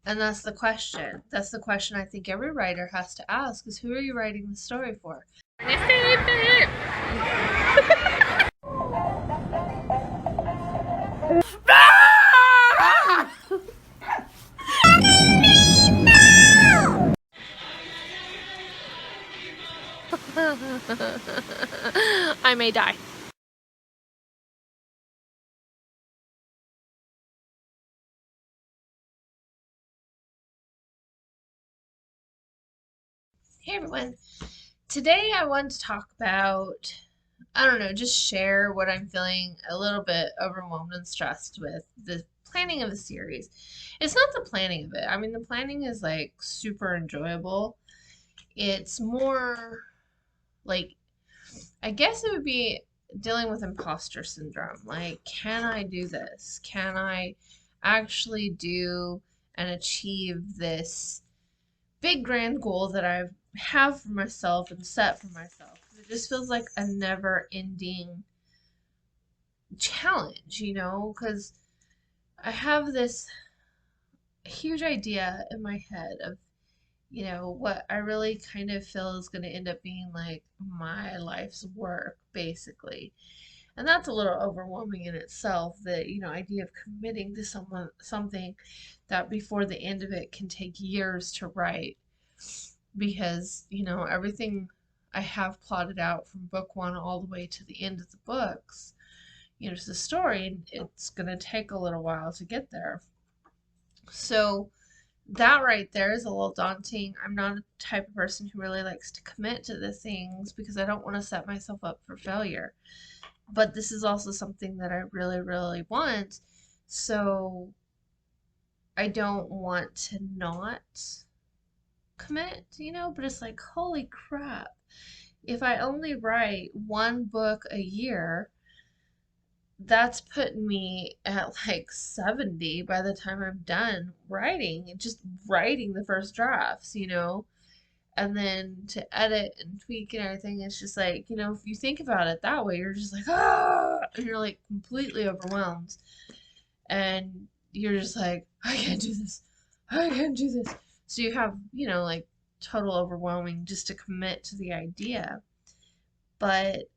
And that's the question. That's the question I think every writer has to ask is who are you writing the story for? I may die. Hey everyone. Today I want to talk about, I don't know, just share what I'm feeling a little bit overwhelmed and stressed with the planning of the series. It's not the planning of it. I mean, the planning is like super enjoyable. It's more like, I guess it would be dealing with imposter syndrome. Like, can I do this? Can I actually do and achieve this big grand goal that I have for myself and set for myself? It just feels like a never ending challenge, because I have this huge idea in my head of, what I really kind of feel is going to end up being like my life's work, basically. And that's a little overwhelming in itself, the, idea of committing to something that before the end of it can take years to write because, everything I have plotted out from book one all the way to the end of the books, to the story, it's going to take a little while to get there. So that right there is a little daunting. I'm not a type of person who really likes to commit to the things because I don't want to set myself up for failure. But this is also something that I really, really want. So I don't want to not commit, but it's like, holy crap. If I only write one book a year, that's putting me at like 70 by the time I'm done writing, and just writing the first drafts, and then to edit and tweak and everything. It's just like, if you think about it that way, you're just like, ah, and you're like completely overwhelmed, and you're just like, I can't do this, I can't do this. So you have, like total overwhelming just to commit to the idea. But,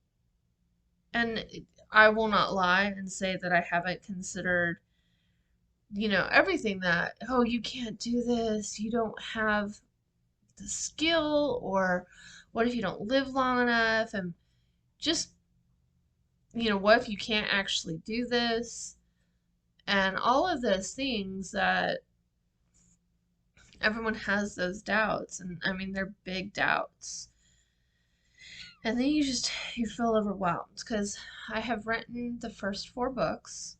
and I will not lie and say that I haven't considered, everything that, oh, you can't do this, you don't have the skill, or what if you don't live long enough, and just, what if you can't actually do this, and all of those things that everyone has those doubts, and I mean, they're big doubts. And then you feel overwhelmed because I have written the first four books,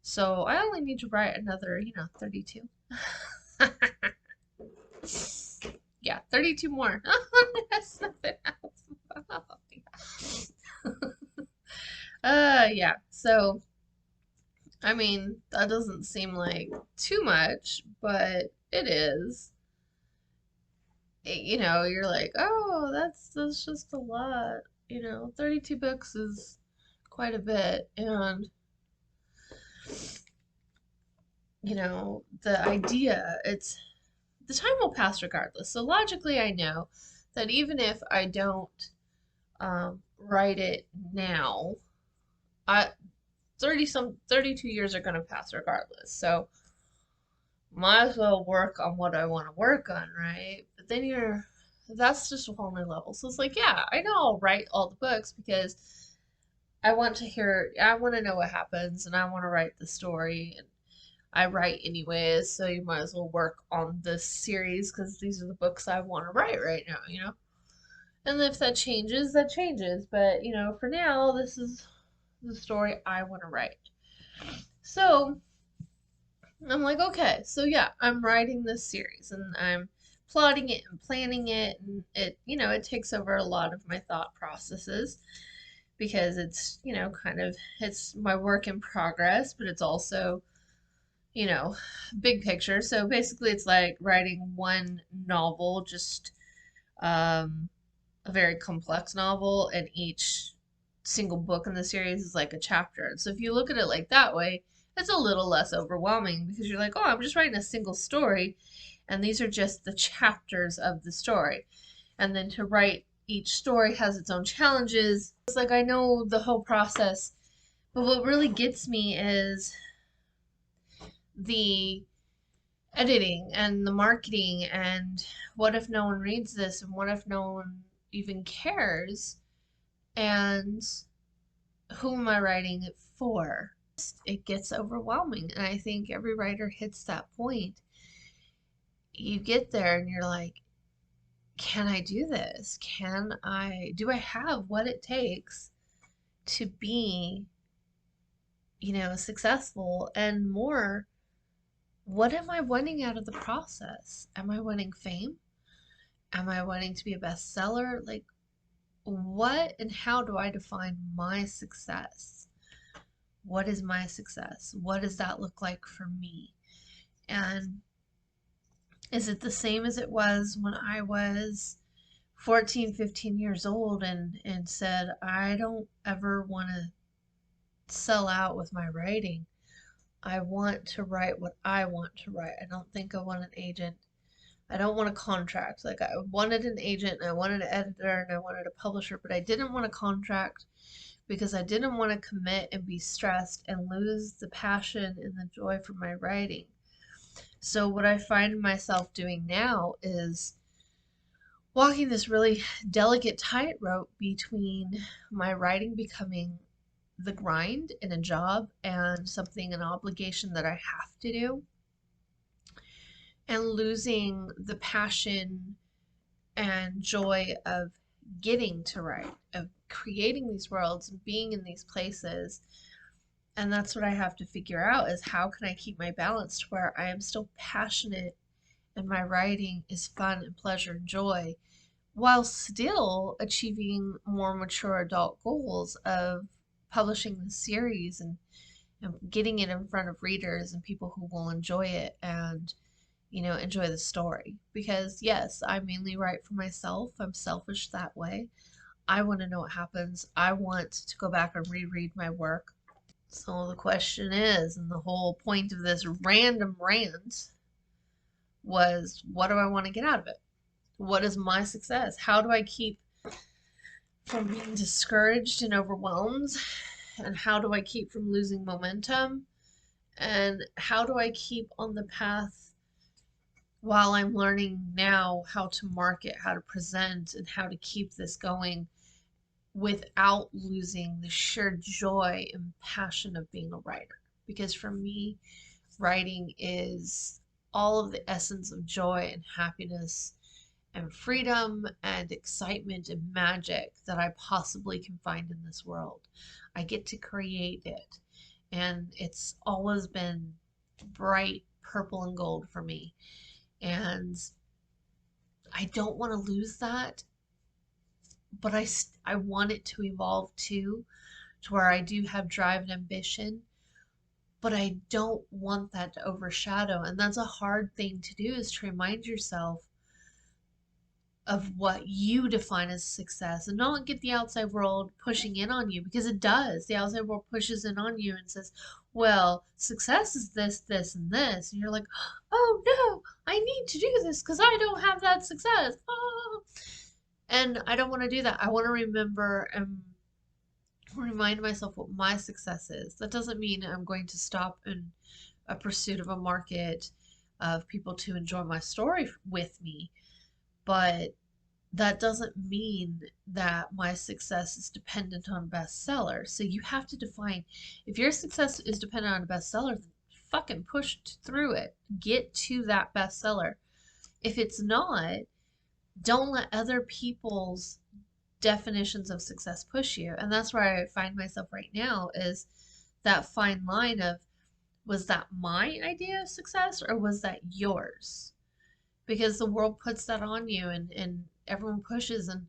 so I only need to write another, 32. Yeah, 32 more. That's nothing else. Yeah. So, I mean, that doesn't seem like too much, but it is. You're like, oh, that's just a lot. 32 books is quite a bit, and the idea, it's the time will pass regardless. So logically, I know that even if I don't write it now, I 32 years are gonna pass regardless. So might as well work on what I want to work on, right? But then that's just a whole new level. So it's like, yeah, I know I'll write all the books because I want to know what happens, and I want to write the story, and I write anyways, so you might as well work on this series because these are the books I want to write right now. And if that changes, that changes. But, for now, this is the story I want to write. So I'm like, okay, so yeah, I'm writing this series and I'm plotting it and planning it, and it takes over a lot of my thought processes because it's, it's my work in progress, but it's also, you know, big picture. So basically it's like writing one novel, just a very complex novel, and each single book in the series is like a chapter. And so if you look at it like that way, it's a little less overwhelming because you're like, oh, I'm just writing a single story, and these are just the chapters of the story. And then to write each story has its own challenges. It's like I know the whole process, but what really gets me is the editing and the marketing and what if no one reads this and what if no one even cares and who am I writing it for? It gets overwhelming, and I think every writer hits that point. You get there and you're like, can I do this? Do I have what it takes to be, successful? And more, what am I wanting out of the process? Am I wanting fame? Am I wanting to be a bestseller? Like, what and how do I define my success? What is my success? What does that look like for me? And is it the same as it was when I was 14, 15 years old and said, I don't ever want to sell out with my writing. I want to write what I want to write. I don't think I want an agent. I don't want a contract. Like, I wanted an agent, and I wanted an editor, and I wanted a publisher, but I didn't want a contract because I didn't want to commit and be stressed and lose the passion and the joy from my writing. So what I find myself doing now is walking this really delicate tightrope between my writing becoming the grind and a job and something, an obligation that I have to do, and losing the passion and joy of getting to write, of creating these worlds and being in these places. And that's what I have to figure out, is how can I keep my balance to where I am still passionate and my writing is fun and pleasure and joy, while still achieving more mature adult goals of publishing the series and getting it in front of readers and people who will enjoy it and enjoy the story. Because yes, I mainly write for myself. I'm selfish that way. I want to know what happens. I want to go back and reread my work. So the question is, and the whole point of this random rant was, what do I want to get out of it? What is my success? How do I keep from being discouraged and overwhelmed? And how do I keep from losing momentum? And how do I keep on the path while I'm learning now how to market, how to present, and how to keep this going without losing the sheer joy and passion of being a writer? Because for me, writing is all of the essence of joy and happiness and freedom and excitement and magic that I possibly can find in this world. I get to create it, and it's always been bright purple and gold for me. And I don't want to lose that, but I want it to evolve too, to where I do have drive and ambition, but I don't want that to overshadow. And that's a hard thing to do, is to remind yourself of what you define as success and not get the outside world pushing in on you, because it does. The outside world pushes in on you and says, well, success is this, this, and this. And you're like, oh no, I need to do this because I don't have that success. Oh. And I don't want to do that. I want to remember and remind myself what my success is. That doesn't mean I'm going to stop in a pursuit of a market of people to enjoy my story with me, but that doesn't mean that my success is dependent on bestseller. So you have to define, if your success is dependent on a bestseller, then fucking push through it. Get to that bestseller. If it's not, don't let other people's definitions of success push you. And that's where I find myself right now, is that fine line of, was that my idea of success or was that yours? Because the world puts that on you, and everyone pushes, and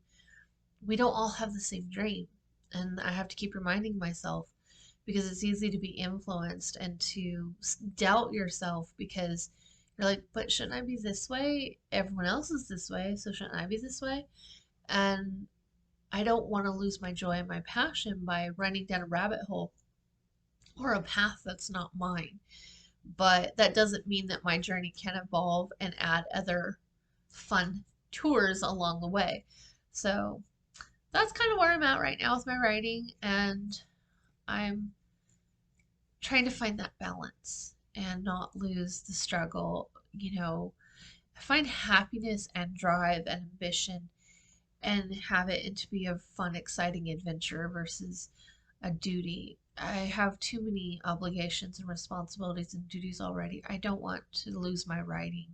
we don't all have the same dream. And I have to keep reminding myself, because it's easy to be influenced and to doubt yourself, because you're like, but shouldn't I be this way? Everyone else is this way, so shouldn't I be this way? And I don't want to lose my joy and my passion by running down a rabbit hole or a path that's not mine. But that doesn't mean that my journey can evolve and add other fun tours along the way. So that's kind of where I'm at right now with my writing, and I'm trying to find that balance and not lose the struggle. I find happiness and drive and ambition and have it to be a fun, exciting adventure versus a duty. I have too many obligations and responsibilities and duties already. I don't want to lose my writing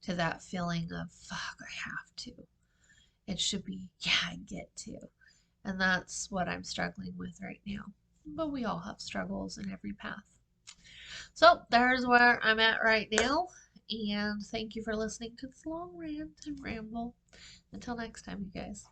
to that feeling of, fuck, I have to. It should be, yeah, I get to. And that's what I'm struggling with right now. But we all have struggles in every path. So there's where I'm at right now. And thank you for listening to this long rant and ramble. Until next time, you guys.